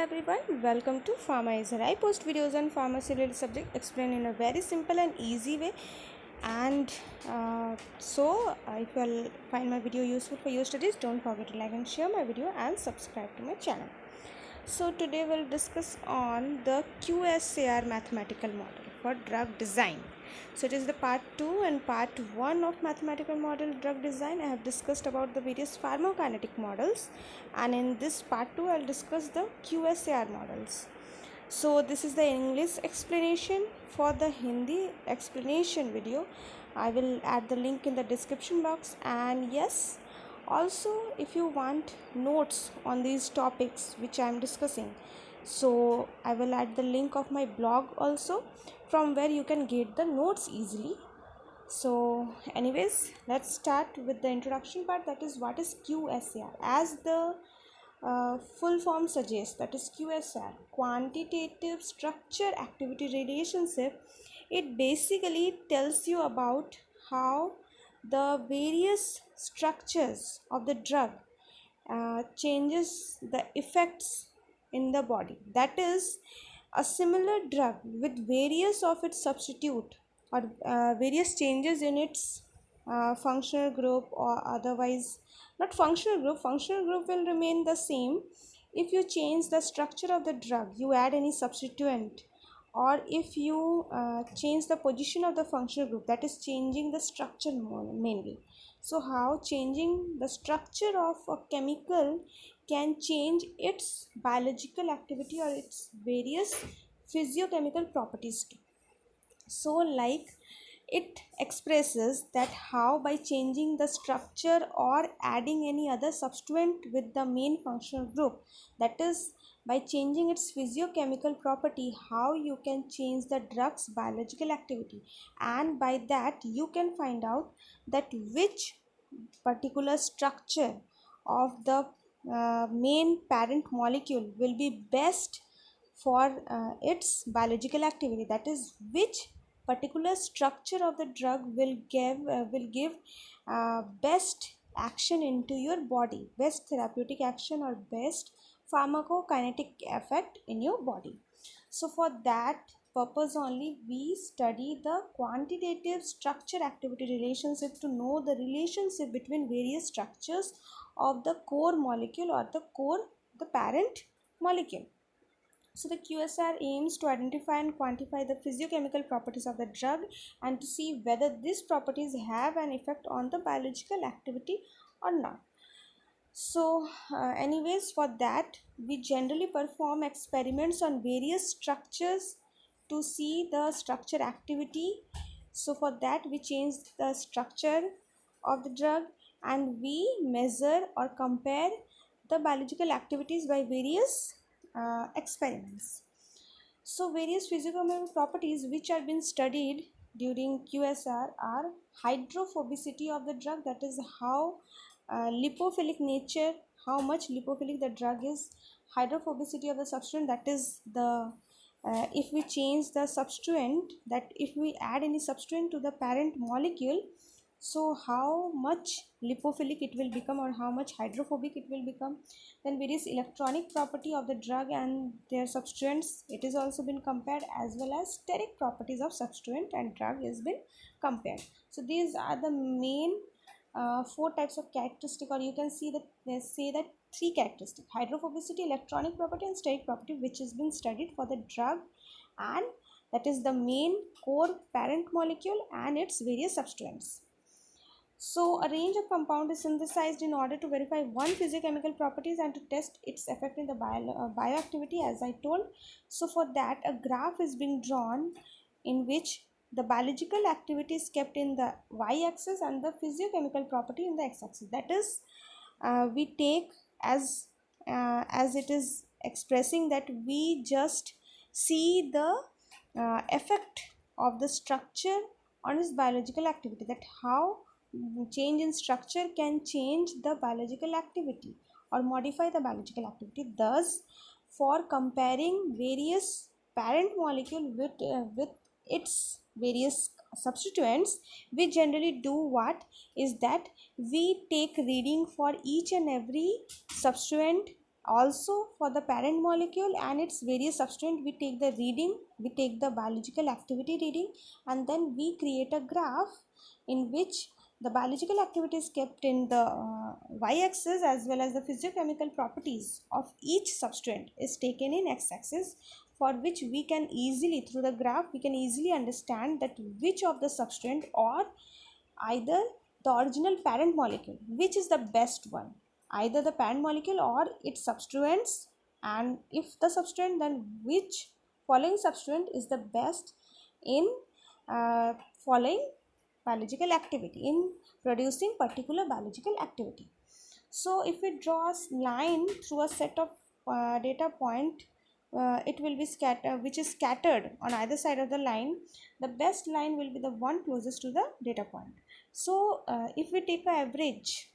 Everyone, welcome to Pharmaizer. I post videos on pharmacy related subject explained in a very simple and easy way. And if you find my video useful for your studies, don't forget to like and share my video and subscribe to my channel. So today we'll discuss on the QSAR mathematical model for drug design. So it is the part 2 and part 1 of mathematical model drug design. I have discussed about the various pharmacokinetic models, and in this part 2 I'll discuss the QSAR models. So this is the English explanation. For the Hindi explanation video, I will add the link in the description box. And yes, also if you want notes on these topics which I am discussing, so I will add the link of my blog also, from where you can get the notes easily. So anyways, let's start with the introduction part, that is what is QSAR. As the full form suggests, that is QSR, quantitative structure activity relationship. It basically tells you about how the various structures of the drug changes the effects in the body. That is, a similar drug with various of its substitute or various changes in its functional group, or otherwise not functional group will remain the same. If you change the structure of the drug, you add any substituent, or if you change the position of the functional group, that is changing the structure mainly. So how changing the structure of a chemical can change its biological activity or its various physiochemical properties too. So like, it expresses that how by changing the structure or adding any other substituent with the main functional group, that is by changing its physiochemical property, how you can change the drug's biological activity, and by that you can find out that which particular structure of the main parent molecule will be best for its biological activity. That is, which particular structure of the drug will give best action into your body, best therapeutic action or best pharmacokinetic effect in your body. So for that purpose only, we study the quantitative structure activity relationship to know the relationship between various structures of the core molecule or the parent molecule. So the QSR aims to identify and quantify the physiochemical properties of the drug and to see whether these properties have an effect on the biological activity or not. So anyways, for that we generally perform experiments on various structures to see the structure activity. So for that we change the structure of the drug, and we measure or compare the biological activities by various experiments. So various physicochemical properties which are being studied during QSR are hydrophobicity of the drug, that is how lipophilic nature, how much lipophilic the drug is, hydrophobicity of the substituent, that is the if we change the substituent, that if we add any substituent to the parent molecule, so how much lipophilic it will become or how much hydrophobic it will become. Then various electronic property of the drug and their substituents, it is also been compared, as well as steric properties of substituent and drug has been compared. So these are the main four types of characteristic, or you can see that they say that three characteristic: hydrophobicity, electronic property and steric property, which has been studied for the drug, and that is the main core parent molecule and its various substituents. So a range of compound is synthesized in order to verify one physiochemical properties and to test its effect in the bioactivity, as I told. So for that a graph is being drawn in which the biological activity is kept in the y-axis and the physiochemical property in the x-axis. That is, we take as it is expressing that we just see the effect of the structure on its biological activity, that how change in structure can change the biological activity or modify the biological activity. Thus, for comparing various parent molecule with its various substituents, we generally do what is that we take reading for each and every substituent Also for the parent molecule and its various substrate, we take the reading, we take the biological activity reading, and then we create a graph in which the biological activity is kept in the y-axis, as well as the physiochemical properties of each substrate is taken in x-axis, for which we can easily, through the graph, we can easily understand that which of the substrate or either the original parent molecule, which is the best one, either the parent molecule or its substituents, and if the substituent, then which following substituent is the best in following biological activity, in producing particular biological activity. So if we draw a line through a set of data point, it will be scattered, which is scattered on either side of the line. The best line will be the one closest to the data point. So if we take an average,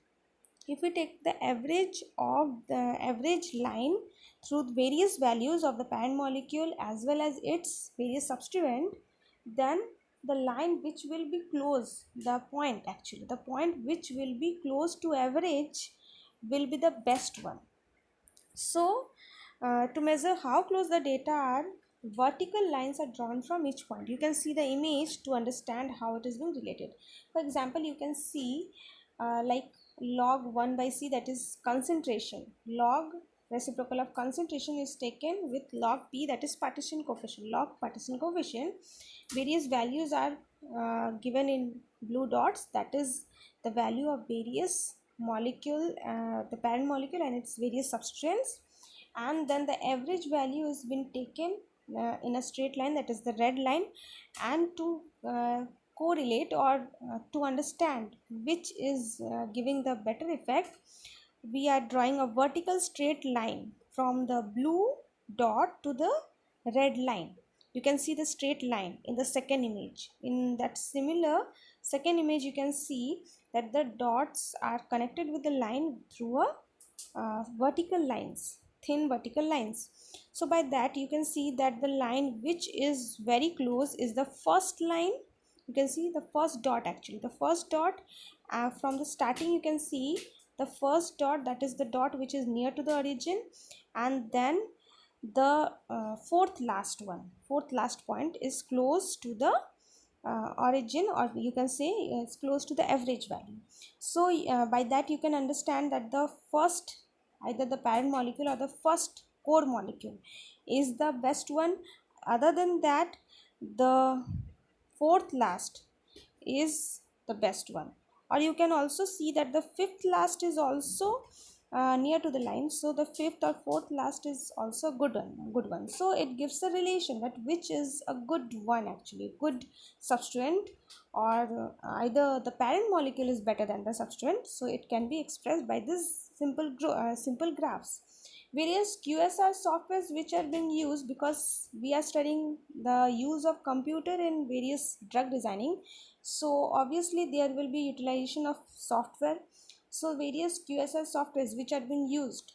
if we take the average of the average line through various values of the parent molecule as well as its various substituent, then the line which will be close, the point, actually the point which will be close to average will be the best one. So to measure how close the data are, vertical lines are drawn from each point. You can see the image to understand how it is being related. For example, you can see like log 1 by c, that is concentration. Log reciprocal of concentration is taken with log p, that is partition coefficient. Log partition coefficient, various values are given in blue dots, that is the value of various molecule, the parent molecule and its various substrates, and then the average value has been taken in a straight line, that is the red line, and to correlate or to understand which is giving the better effect, we are drawing a vertical straight line from the blue dot to the red line. You can see the straight line in the second image. In that similar second image, you can see that the dots are connected with the line through a vertical lines, thin vertical lines. So by that you can see that the line which is very close is the first line. You can see the first dot, actually the first dot, from the starting you can see the first dot, that is the dot which is near to the origin, and then the fourth last one, fourth last point is close to the origin, or you can say it's close to the average value. So by that you can understand that the first, either the parent molecule or the first core molecule is the best one. Other than that, the fourth last is the best one. Or you can also see that the fifth last is also near to the line, so the fifth or fourth last is also good one. So it gives a relation that which is a good one, actually good substituent, or either the parent molecule is better than the substituent. So it can be expressed by this simple graphs. Various QSR softwares which are being used, because we are studying the use of computer in various drug designing, so obviously there will be utilization of software. So various QSR softwares which are being used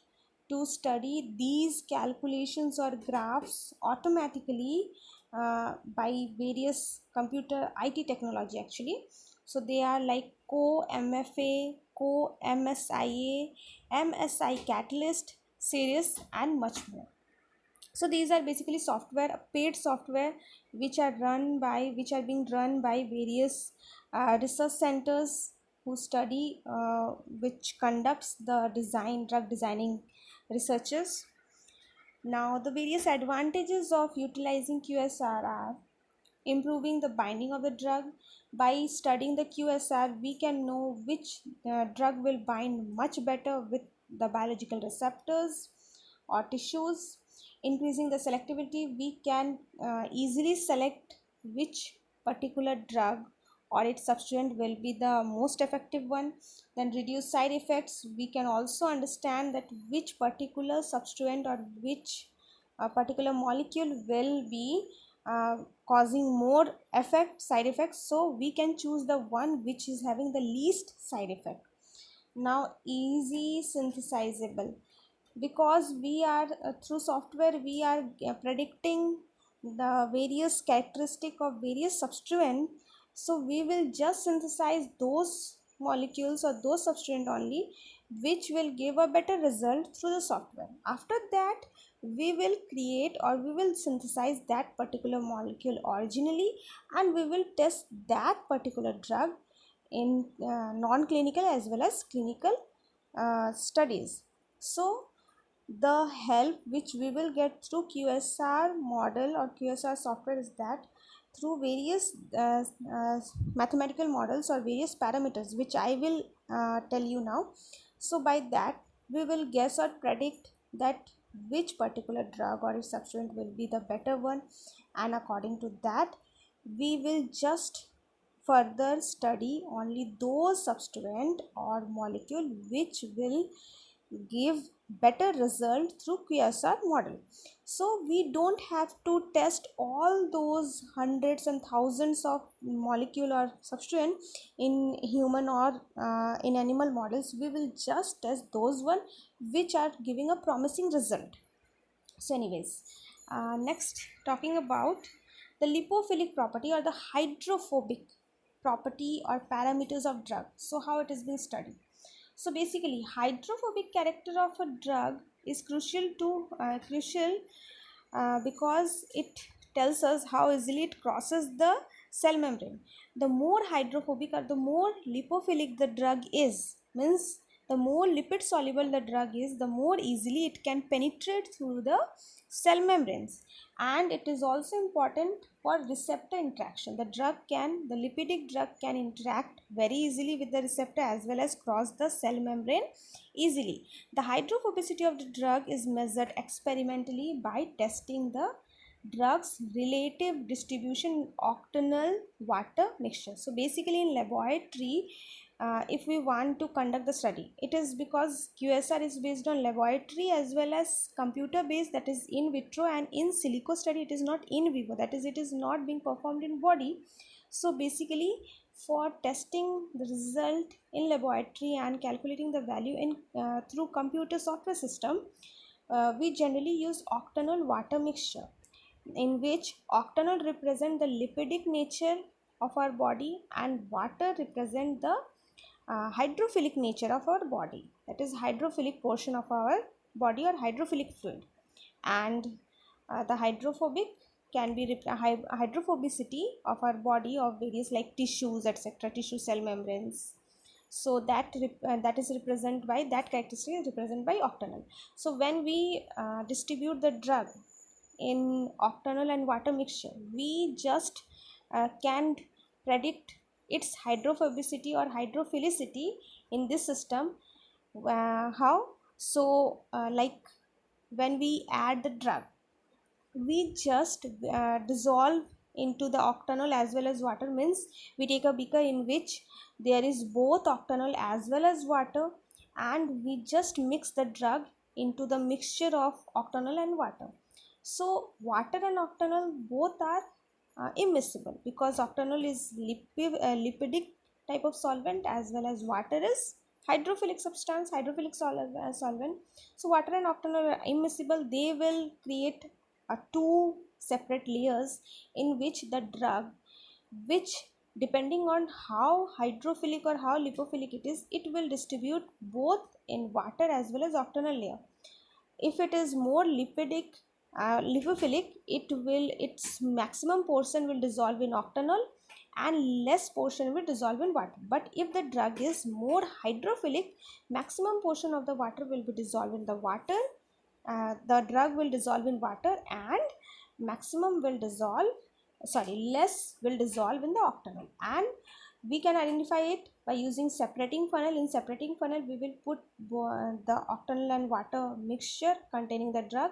to study these calculations or graphs automatically by various computer IT technology, actually. So they are like CoMFA, CoMSIA, MSI Catalyst series, and much more. So these are basically software, paid software, which are being run by various research centers who study, which conducts the drug designing researches. Now the various advantages of utilizing QSR are improving the binding of the drug. By studying the QSR, we can know which drug will bind much better with the biological receptors or tissues. Increasing the selectivity, we can easily select which particular drug or its substituent will be the most effective one. Then reduce side effects, we can also understand that which particular substituent or which particular molecule will be causing more side effects, so we can choose the one which is having the least side effect. Now easy synthesizable, because we are through software we are predicting the various characteristic of various substituent, so we will just synthesize those molecules or those substituent only which will give a better result through the software. After that, we will create or we will synthesize that particular molecule originally, and we will test that particular drug in non-clinical as well as clinical studies. So the help which we will get through QSR model or QSR software is that through various mathematical models or various parameters which I will tell you now. So by that we will guess or predict that which particular drug or substituent will be the better one, and according to that we will just further study only those substituent or molecule which will give better result through QSR model. So we don't have to test all those hundreds and thousands of molecule or substituent in human or in animal models. We will just test those one which are giving a promising result. So anyways, next talking about the lipophilic property or the hydrophobic property or parameters of drug. So how it is being studied. So basically, hydrophobic character of a drug is crucial because it tells us how easily it crosses the cell membrane. The more hydrophobic or the more lipophilic the drug is, means the more lipid soluble the drug is, the more easily it can penetrate through the cell membranes. And it is also important for receptor interaction. The lipidic drug can interact very easily with the receptor as well as cross the cell membrane easily. The hydrophobicity of the drug is measured experimentally by testing the drug's relative distribution in octanol water mixture. So basically in laboratory, if we want to conduct the study, it is because QSR is based on laboratory as well as computer based, that is in vitro, and in silico study it is not in vivo, that is it is not being performed in body. So basically for testing the result in laboratory and calculating the value in through computer software system, we generally use octanol water mixture, in which octanol represent the lipidic nature of our body and water represent the hydrophilic nature of our body, that is hydrophilic portion of our body or hydrophilic fluid. And the hydrophobic can be hydrophobicity of our body of various like tissues etc., tissue cell membranes. So that is represented by that characteristic is represented by octanol. So when we distribute the drug in octanol and water mixture, we just can predict its hydrophobicity or hydrophilicity in this system. How? So like when we add the drug, we just dissolve into the octanol as well as water, means we take a beaker in which there is both octanol as well as water, and we just mix the drug into the mixture of octanol and water. So water and octanol both are immiscible because octanol is lipidic type of solvent as well as water is hydrophilic substance, hydrophilic solvent. So water and octanol are immiscible. They will create two separate layers in which the drug, which depending on how hydrophilic or how lipophilic it is, it will distribute both in water as well as octanol layer. If it is more lipophilic, its maximum portion will dissolve in octanol and less portion will dissolve in water. But if the drug is more hydrophilic, maximum portion of the water will be dissolved in the water, the drug will dissolve in water, and maximum will dissolve, less will dissolve in the octanol. And we can identify it by using separating funnel. In separating funnel we will put the octanol and water mixture containing the drug.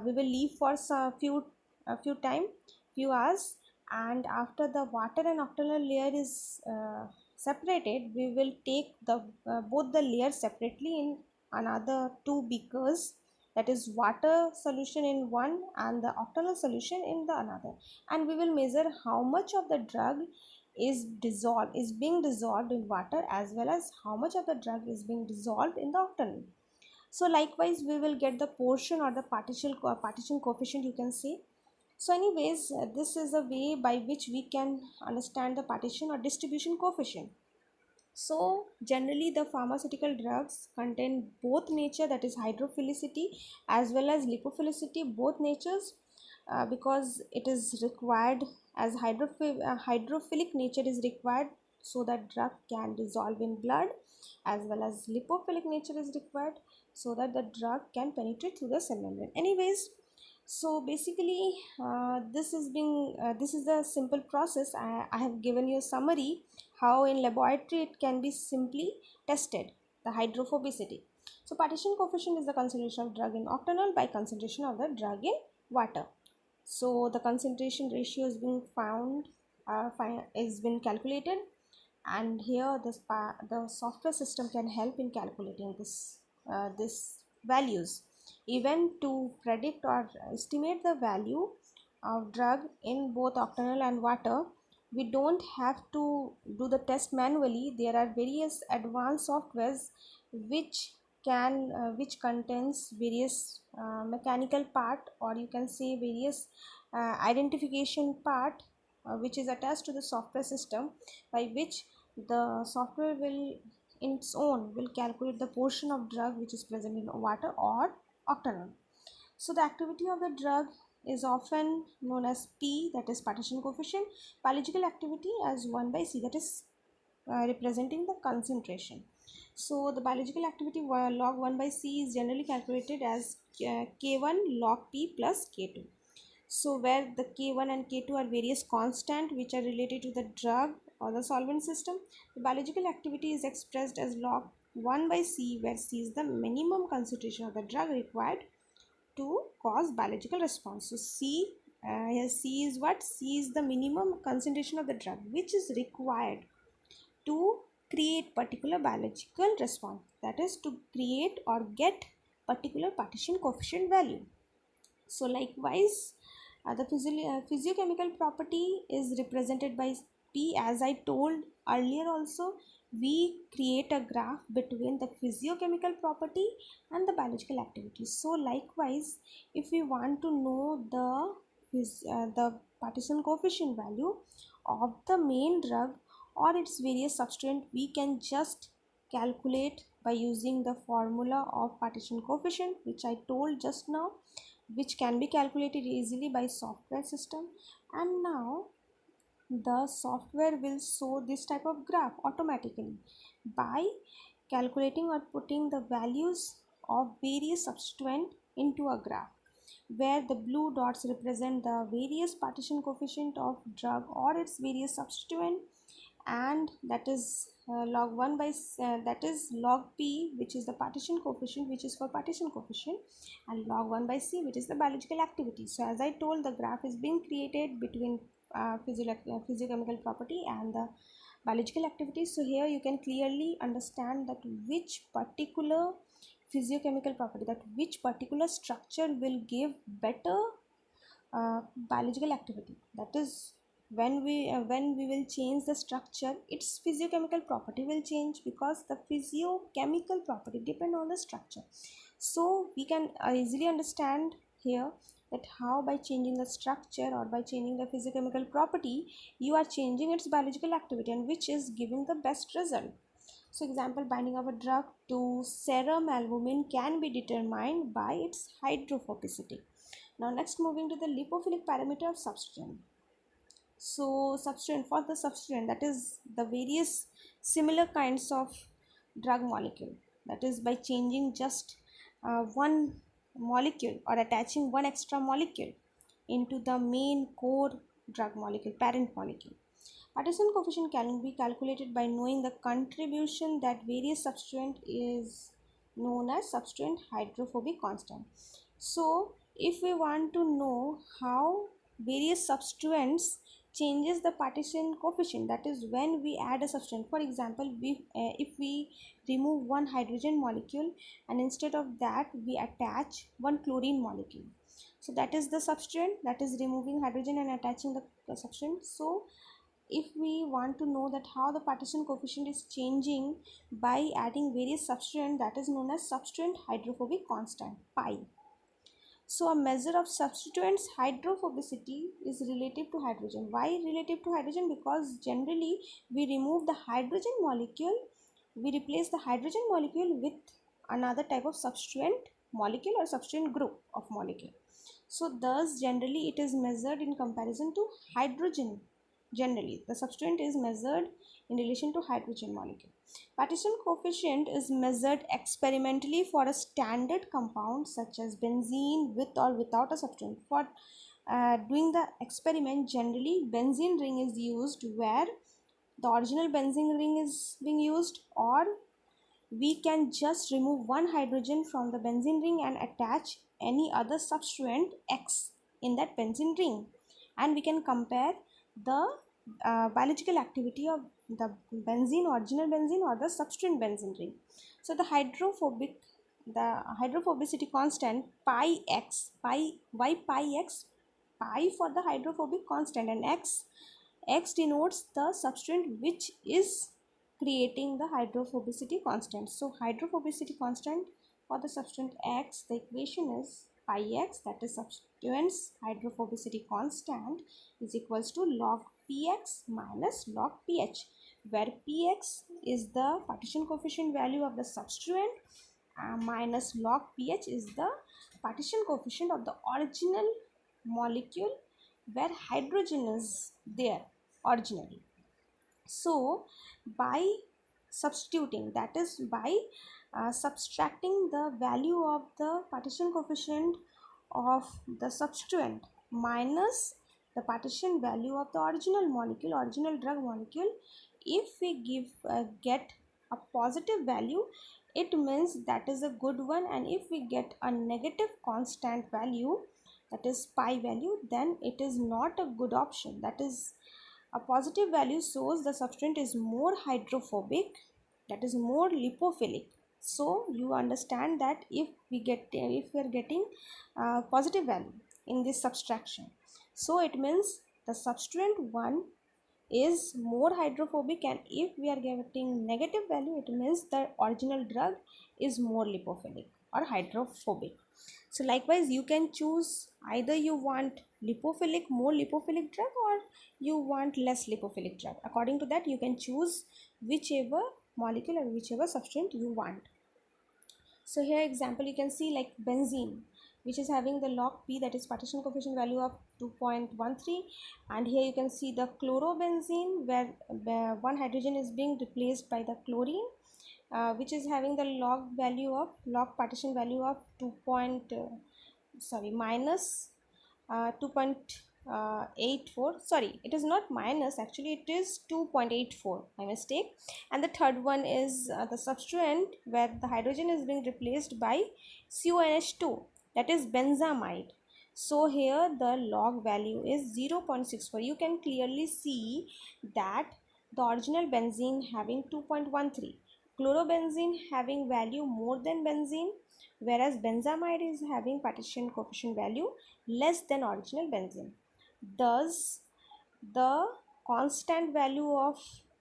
We will leave for some few hours, and after the water and octanol layer is separated, we will take the both the layers separately in another two beakers, that is water solution in one and the octanol solution in the another, and we will measure how much of the drug is being dissolved in water as well as how much of the drug is being dissolved in the octanol. So likewise we will get the portion or the partition coefficient, you can say. So anyways, this is a way by which we can understand the partition or distribution coefficient. So generally the pharmaceutical drugs contain both nature, that is hydrophilicity, as well as lipophilicity, both natures, because it is required as hydrophilic nature is required so that drug can dissolve in blood, as well as lipophilic nature is required so that the drug can penetrate through the cell membrane. Anyways, so basically this is the simple process. I have given you a summary how in laboratory it can be simply tested, the hydrophobicity. So partition coefficient is the concentration of drug in octanol by concentration of the drug in water. So the concentration ratio is being found, is been calculated, and here the software system can help in calculating this values. Even to predict or estimate the value of drug in both octanol and water, we don't have to do the test manually. There are various advanced softwares which which contains various mechanical part, or you can say various identification part, which is attached to the software system, by which the software will in its own will calculate the portion of drug which is present in water or octanol. So the activity of the drug is often known as P, that is partition coefficient, biological activity as 1 by C, that is representing the concentration. So the biological activity log 1 by C is generally calculated as K1 log P plus K2. So where the K1 and K2 are various constant which are related to the drug or the solvent system, the biological activity is expressed as log 1 by C, where C is the minimum concentration of the drug required to cause biological response. So here C is what? C is the minimum concentration of the drug which is required to create particular biological response, that is to create or get particular partition coefficient value. So likewise, the physiochemical property is represented by P. As I told earlier also, we create a graph between the physiochemical property and the biological activity. So likewise, if we want to know the partition coefficient value of the main drug or its various substrate, we can just calculate by using the formula of partition coefficient which I told just now, which can be calculated easily by software system. And now the software will show this type of graph automatically by calculating or putting the values of various substituent into a graph, where the blue dots represent the various partition coefficient of drug or its various substituent, and that is log 1 by that is log P, which is the partition coefficient, which is for partition coefficient, and log 1 by C, which is the biological activity. So as I told, the graph is being created between physiochemical property and the biological activity. So here you can clearly understand that which particular physiochemical property, that which particular structure will give better biological activity. That is, when we will change the structure, its physiochemical property will change, because the physiochemical property depend on the structure. So we can easily understand here that how by changing the structure or by changing the physiochemical property, you are changing its biological activity, and which is giving the best result. So example, binding of a drug to serum albumin can be determined by its hydrophobicity. Now next, moving to the lipophilic parameter of substrate. So substrate, for the substrate, that is the various similar kinds of drug molecule, that is by changing just one molecule or attaching one extra molecule into the main core drug molecule, parent molecule. Partition coefficient can be calculated by knowing the contribution that various substrate is known as substrate hydrophobic constant. So if we want to know how various substituents changes the partition coefficient, that is when we add a substituent. For example, if we remove one hydrogen molecule and instead of that we attach one chlorine molecule, so that is the substituent, that is removing hydrogen and attaching the substituent. So if we want to know that how the partition coefficient is changing by adding various substituent, that is known as substituent hydrophobic constant, pi. So a measure of substituents hydrophobicity is relative to hydrogen. Why relative to hydrogen? Because generally we remove the hydrogen molecule, we replace the hydrogen molecule with another type of substituent molecule or substituent group of molecule. So thus generally it is measured in comparison to hydrogen. Generally the substituent is measured in relation to hydrogen molecule. Partition coefficient is measured experimentally for a standard compound such as benzene with or without a substituent. For doing the experiment, generally benzene ring is used where the original benzene ring is being used, or we can just remove one hydrogen from the benzene ring and attach any other substituent X in that benzene ring, and we can compare the biological activity of the benzene, original benzene, or the substituent benzene ring. So the hydrophobicity constant pi x, pi, why pi x? Pi for the hydrophobic constant, and x denotes the substituent which is creating the hydrophobicity constant. So hydrophobicity constant for the substituent X, the equation is pi x, that is substituent's hydrophobicity constant, is equals to log px minus log pH, where px is the partition coefficient value of the substituent minus log pH is the partition coefficient of the original molecule where hydrogen is there originally. So by substituting, that is by subtracting the value of the partition coefficient of the substituent minus the partition value of the original molecule, original drug molecule, if we get a positive value, it means that is a good one, and if we get a negative constant value, that is pi value, then it is not a good option. That is, a positive value shows the substituent is more hydrophobic, that is more lipophilic. So you understand that if we are getting positive value in this subtraction, so it means the substituent 1 is more hydrophobic, and if we are getting negative value, it means the original drug is more lipophilic or hydrophobic. So likewise you can choose, either you want more lipophilic drug, or you want less lipophilic drug. According to that you can choose whichever molecule or whichever substituent you want. So here example you can see like benzene, which is having the log P, that is partition coefficient value of 2.13, and here you can see the chlorobenzene where one hydrogen is being replaced by the chlorine, which is having the log partition value of minus 2.84. Sorry, it is not minus, actually it is 2.84, my mistake. And the third one is the substituent where the hydrogen is being replaced by CONH2, that is benzamide. So here the log value is 0.64. You can clearly see that the original benzene having 2.13, chlorobenzene having value more than benzene, whereas benzamide is having partition coefficient value less than original benzene. Thus, the constant value of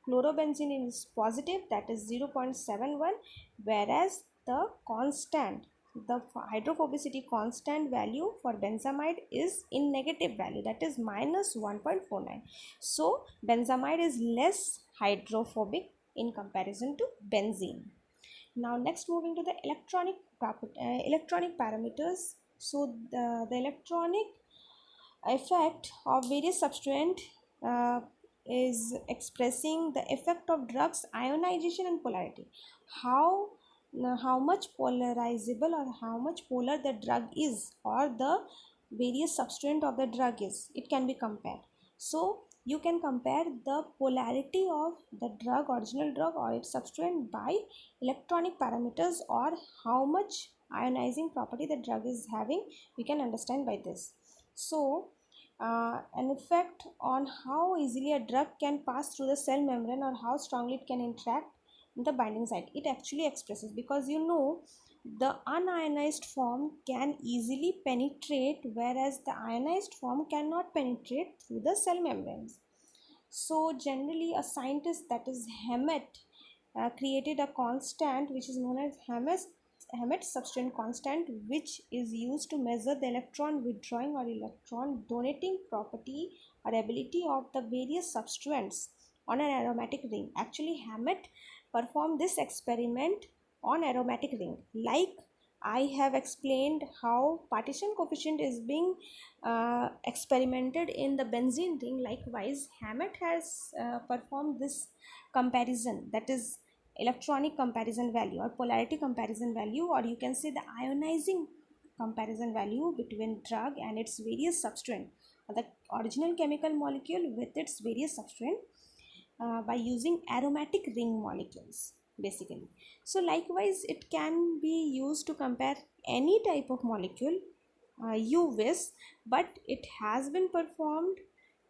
chlorobenzene is positive, that is 0.71, whereas the hydrophobicity constant value for benzamide is in negative value, that is minus 1.49. So benzamide is less hydrophobic in comparison to benzene. Now next, moving to the electronic parameters. So the electronic effect of various substituent is expressing the effect of drugs ionization and polarity. How much polarizable or how much polar the drug is, or the various substituent of the drug is, it can be compared. So you can compare the polarity of the drug, original drug, or its substituent by electronic parameters, or how much ionizing property the drug is having, we can understand by this. So an effect on how easily a drug can pass through the cell membrane, or how strongly it can interact in the binding site, it actually expresses, because the unionized form can easily penetrate, whereas the ionized form cannot penetrate through the cell membranes. So generally a scientist, that is Hammett, created a constant which is known as Hammett substituent constant, which is used to measure the electron withdrawing or electron donating property or ability of the various substituents on an aromatic ring. Actually, Hammett performed this experiment on aromatic ring. Like I have explained how partition coefficient is being experimented in the benzene ring. Likewise, Hammett has performed this comparison, that is electronic comparison value or polarity comparison value, or you can say the ionizing comparison value between drug and its various substituent, or the original chemical molecule with its various substituent, by using aromatic ring molecules basically. So likewise, it can be used to compare any type of molecule you wish, but it has been performed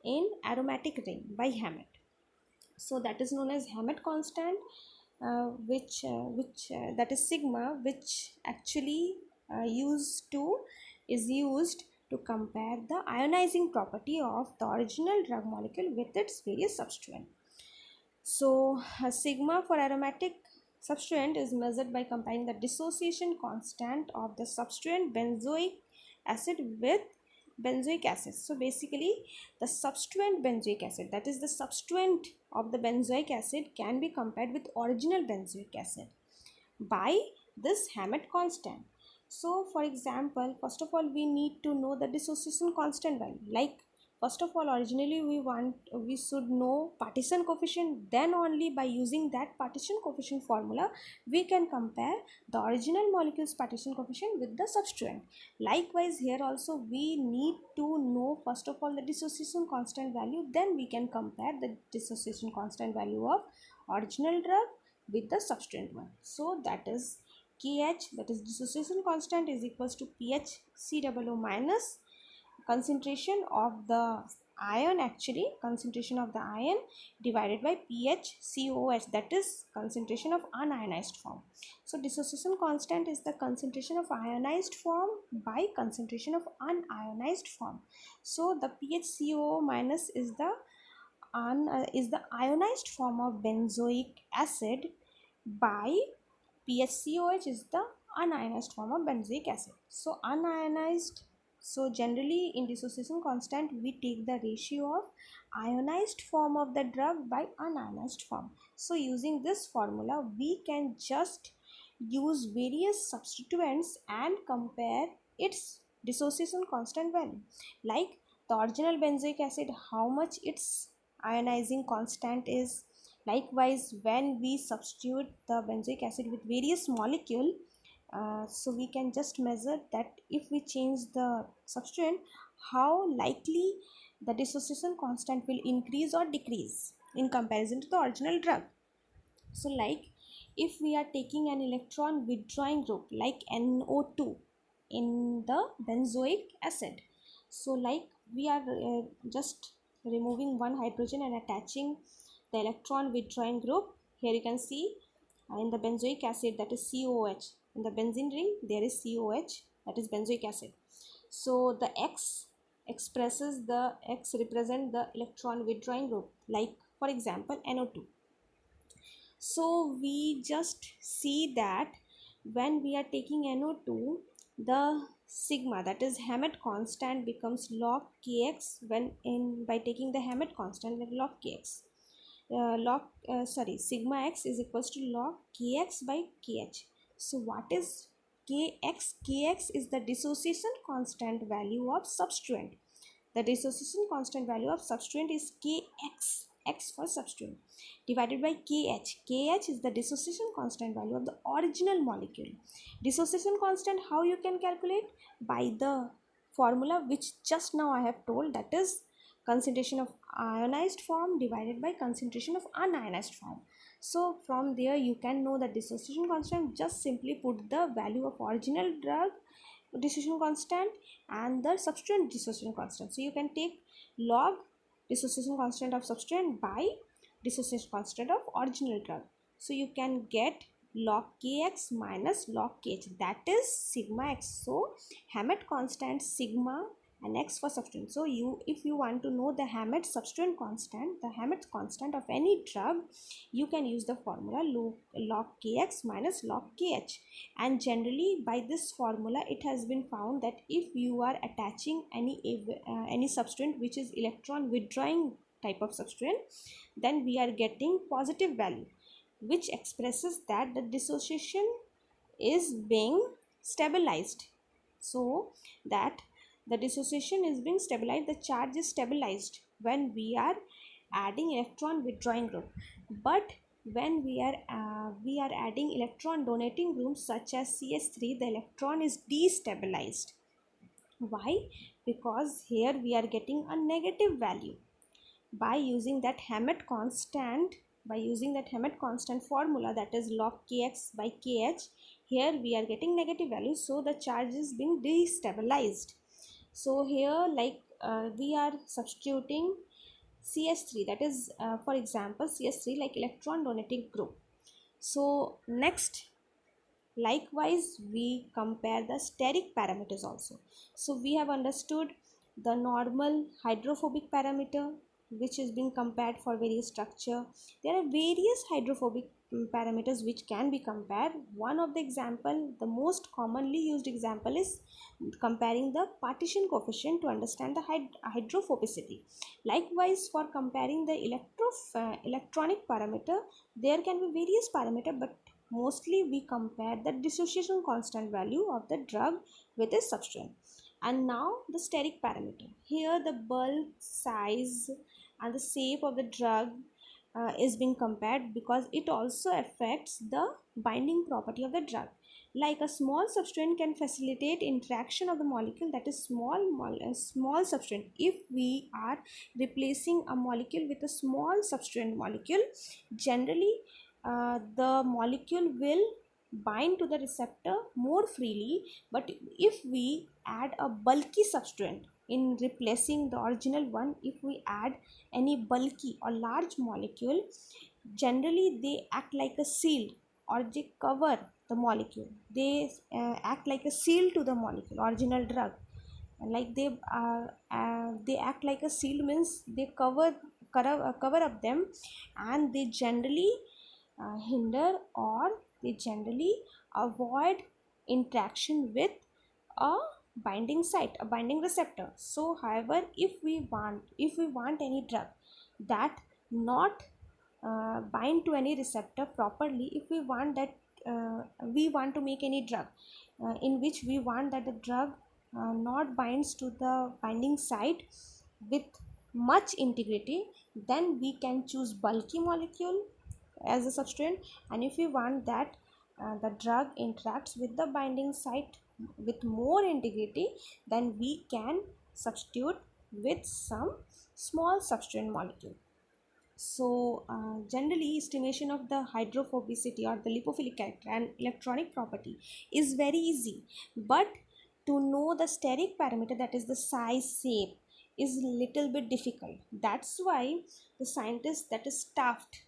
in aromatic ring by Hammett. So that is known as Hammett constant, which that is sigma, which actually is used to compare the ionizing property of the original drug molecule with its various substituent. So sigma for aromatic substituent is measured by comparing the dissociation constant of the substituent benzoic acid with benzoic acid. So basically the substituent benzoic acid, that is the substituent of the benzoic acid, can be compared with original benzoic acid by this Hammett constant. So for example, first of all we need to know the dissociation constant value. Like first of all, originally we should know partition coefficient, then only by using that partition coefficient formula we can compare the original molecule's partition coefficient with the substituent. Likewise, here also we need to know first of all the dissociation constant value, then we can compare the dissociation constant value of original drug with the substituent one. So that is KH, that is dissociation constant, is equals to pH COO minus concentration of the ion, actually concentration of the ion, divided by pH COH, that is concentration of unionized form. So dissociation constant is the concentration of ionized form by concentration of unionized form. So the pH COO minus is the ionized form of benzoic acid by PHCOH is the unionized form of benzoic acid. So unionized, so generally in dissociation constant we take the ratio of ionized form of the drug by unionized form. So using this formula we can just use various substituents and compare its dissociation constant value. Like the original benzoic acid, how much its ionizing constant is. Likewise, when we substitute the benzoic acid with various molecule, so we can just measure that if we change the substituent, how likely the dissociation constant will increase or decrease in comparison to the original drug. So like if we are taking an electron withdrawing group like NO2 in the benzoic acid, so like we are just removing one hydrogen and attaching the electron withdrawing group. Here you can see in the benzoic acid, that is COH. In the benzene ring there is COH, that is benzoic acid. So the X represent the electron withdrawing group, like for example NO2. So we just see that when we are taking NO2, the sigma, that is Hammett constant, becomes log kx when by taking the Hammett constant, like log kx. Sigma x is equals to log kx by kh. So what is kx? Kx is the dissociation constant value of substituent. The dissociation constant value of substituent is kx, x for substituent, divided by kh. Kh is the dissociation constant value of the original molecule. Dissociation constant, how you can calculate? By the formula which just now I have told, that is concentration of ionized form divided by concentration of unionized form. So from there you can know the dissociation constant. Just simply put the value of original drug dissociation constant and the substituent dissociation constant. So you can take log dissociation constant of substituent by dissociation constant of original drug. So you can get log kx minus log kh, that is sigma x. So Hammett constant sigma and X for substituent. So if you want to know the Hammett substituent constant, the Hammett constant of any drug, you can use the formula log Kx minus log Kh. And generally by this formula it has been found that if you are attaching any substituent which is electron withdrawing type of substituent, then we are getting positive value, which expresses that the dissociation is being stabilized. So that the dissociation is being stabilized, the charge is stabilized when we are adding electron withdrawing group. But when we are adding electron donating groups such as CH3, the electron is destabilized. Why? Because here we are getting a negative value. By using that Hammett constant, formula, that is log Kx by Kh, here we are getting negative value, so the charge is being destabilized. So here we are substituting CH3, that is for example CH3 like electron donating group. So next, likewise we compare the steric parameters also. So we have understood the normal hydrophobic parameter, which is being compared for various structure. There are various hydrophobic parameters which can be compared. One of the example, the most commonly used example, is comparing the partition coefficient to understand the hydrophobicity. Likewise, for comparing the electronic parameter, there can be various parameter, but mostly we compare the dissociation constant value of the drug with a substituent. And now the steric parameter. Here the bulk, size and the shape of the drug is being compared, because it also affects the binding property of the drug. Like a small substituent can facilitate interaction of the molecule, that is small substituent. If we are replacing a molecule with a small substituent molecule, generally the molecule will bind to the receptor more freely. But if we add a bulky substituent in replacing the original one, if we add any bulky or large molecule, generally they act like a seal, or they cover the molecule. They act like a seal to the molecule, original drug. Like they act like a seal, means they cover up them, and they generally hinder, or they generally avoid interaction with a binding site, a binding receptor. So however, if we want any drug that not bind to any receptor properly, if we want that we want to make any drug in which we want that the drug not binds to the binding site with much integrity, then we can choose bulky molecule as a substituent. And if we want that the drug interacts with the binding site with more integrity, then we can substitute with some small substituent molecule. So generally estimation of the hydrophobicity or the lipophilic character and electronic property is very easy, but to know the steric parameter, that is the size, shape, is little bit difficult. That's why the scientist, that is Taft,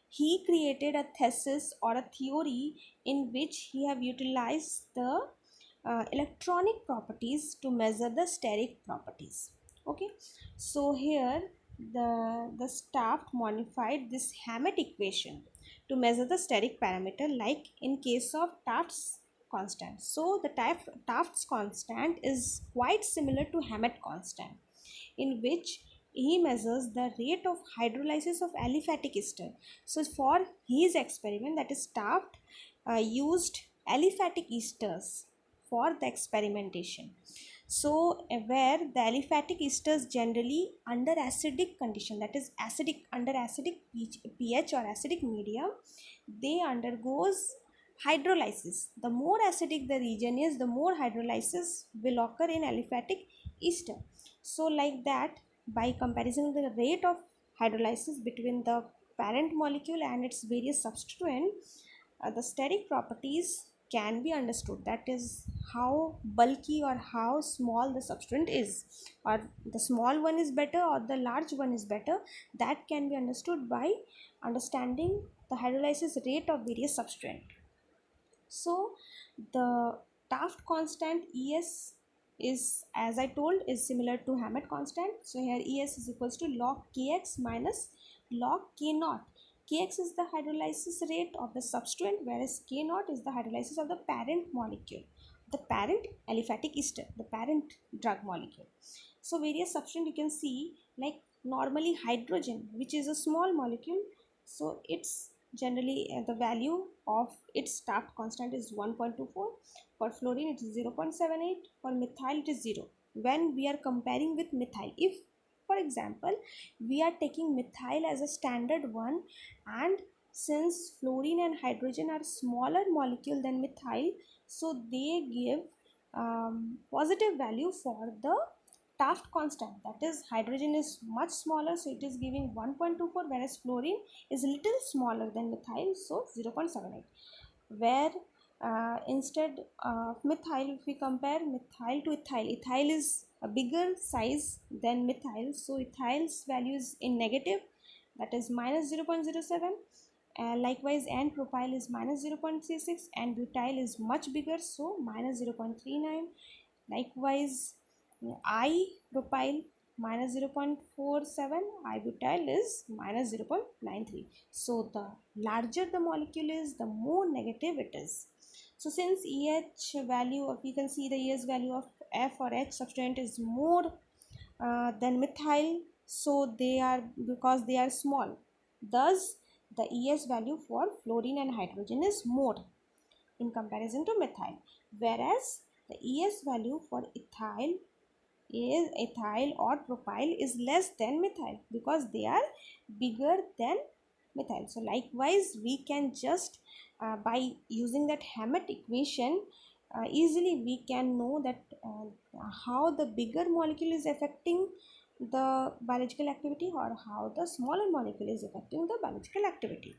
he created a thesis or a theory in which he have utilized the electronic properties to measure the steric properties. Okay, so here the Taft modified this Hammett equation to measure the steric parameter, like in case of Taft's constant. So the Taft's constant is quite similar to Hammett constant, in which he measures the rate of hydrolysis of aliphatic ester. So for his experiment, that is Taft used aliphatic esters for the experimentation. So where the aliphatic esters generally under acidic condition, that is under acidic pH or acidic medium, they undergoes hydrolysis. The more acidic the region is, the more hydrolysis will occur in aliphatic ester. So like that, by comparison the rate of hydrolysis between the parent molecule and its various substituent, the steric properties can be understood. That is how bulky or how small the substituent is, or the small one is better or the large one is better. That can be understood by understanding the hydrolysis rate of various substituent. So the Taft constant Es is, as I told, is similar to Hammett constant. So here Es is equals to log Kx minus log K naught. Kx is the hydrolysis rate of the substituent, whereas K naught is the hydrolysis of the parent molecule, the parent aliphatic ester, the parent drug molecule. So various substituent you can see, like normally hydrogen, which is a small molecule, so it's generally the value of its Taft constant is 1.24. For fluorine it is 0.78. For methyl it is 0. When we are comparing with methyl, if for example we are taking methyl as a standard one, and since fluorine and hydrogen are smaller molecule than methyl, so they give positive value for the Taft constant, that is hydrogen is much smaller, so it is giving 1.24, whereas fluorine is a little smaller than methyl, so 0.78. Where instead of methyl, if we compare methyl to ethyl, ethyl is a bigger size than methyl, so ethyl's value is in negative, that is minus 0.07. Likewise, and propyl is minus 0.36, and butyl is much bigger, so minus 0.39. Likewise, I propyl minus 0.47, ibutyl is minus 0.93. So the larger the molecule is, the more negative it is. So since EH value, of, we can see the EH value of F or H substituent is more than methyl, so they are, because they are small, thus the ES value for fluorine and hydrogen is more in comparison to methyl, whereas the ES value for ethyl or propyl is less than methyl because they are bigger than methyl. So likewise we can just by using that Hammett equation easily we can know that how the bigger molecule is affecting the biological activity or how the smaller molecule is affecting the biological activity.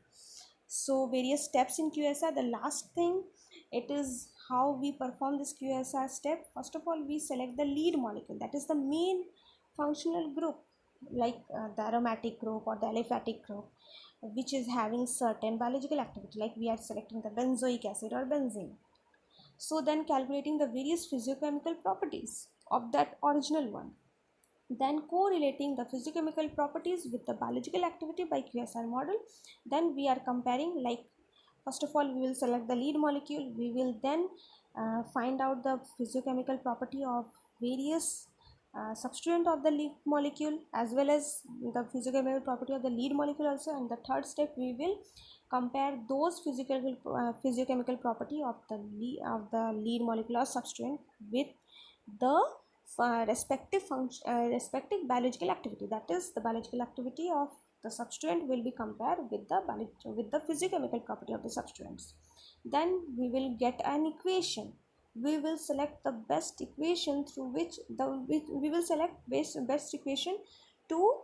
So various steps in QSR. The last thing, it is how we perform this QSR step. First of all, we select the lead molecule, that is the main functional group, like the aromatic group or the aliphatic group, which is having certain biological activity, like we are selecting the benzoic acid or benzene. So then calculating the various physiochemical properties of that original one, then correlating the physiochemical properties with the biological activity by QSR model. Then we are comparing, like first of all we will select the lead molecule, we will then find out the physiochemical property of various substituent of the lead molecule as well as the physiochemical property of the lead molecule also, and the third step we will compare those physiochemical property of the lead molecule or substituent with the respective biological activity, that is the biological activity of the substituent will be compared with the physiochemical property of the substituents. Then we will get an equation, we will select the best equation through which we will select best equation to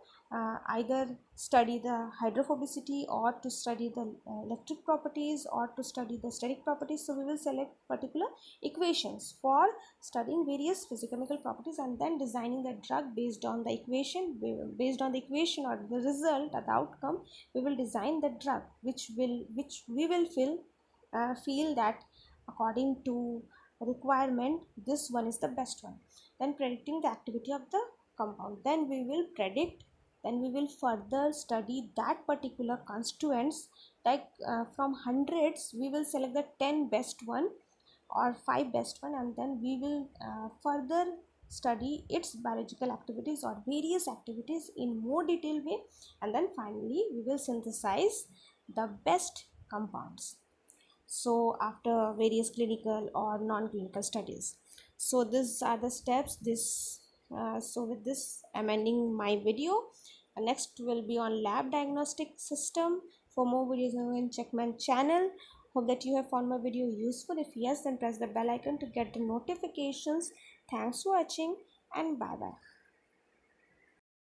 either study the hydrophobicity or to study the electric properties or to study the static properties. So we will select particular equations for studying various physiochemical properties and then designing the drug based on the equation. Based on the equation or the result or the outcome, we will design the drug which we will feel that according to requirement this one is the best one. Then predicting the activity of the compound, then we will predict, then we will further study that particular constituents, like from hundreds we will select the 10 best one or 5 best one, and then we will further study its biological activities or various activities in more detailed way, and then finally we will synthesize the best compounds, so after various clinical or non-clinical studies. So these are the steps. So with this I'm ending my video. Next will be on lab diagnostic system. For more videos you can check my channel. Hope that you have found my video useful. If yes, then press the bell icon to get the notifications. Thanks for watching and bye bye.